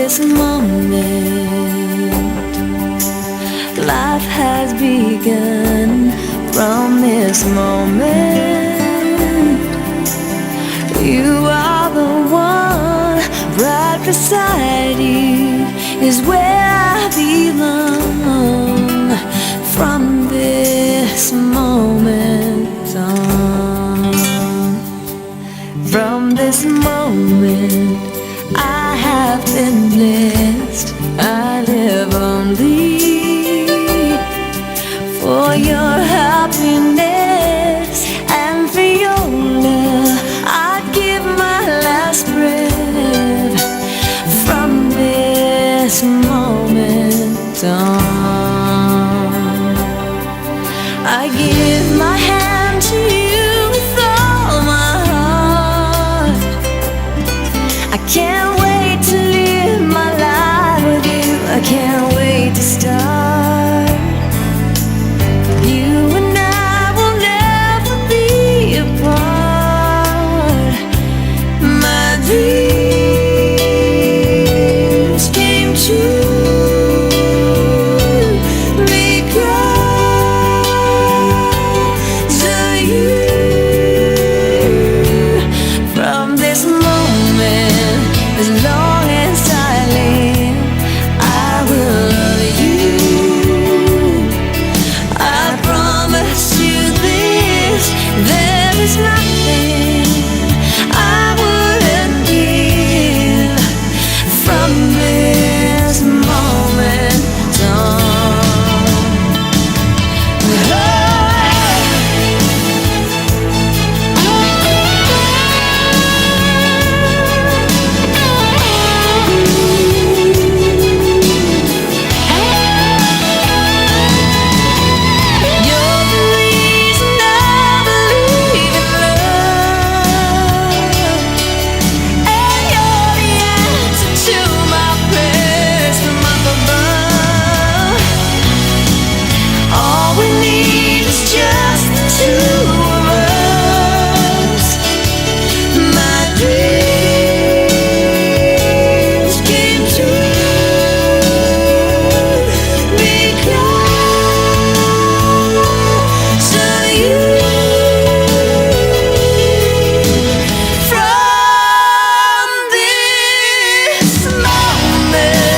this moment, life has begun. From this moment, you are the one. Right beside you is where I belong. From this moment on, from this moment, I have been blessed. I live only for your happiness and for your love. I'd give my last breath. From this moment on, I give my hand to you with all my heart. I can't wait to live my life with you. I can't wait to start. You and I will never be apart. My dreams came true because of you. From this moment, as long as I live, I will love you. I promise you this, there is nothing I wouldn't give. From this moment on, you're the reason I believe in love, and you're the answer to my prayers from up above. All we need is just the two of us. My dreams came true because of you. From this moment,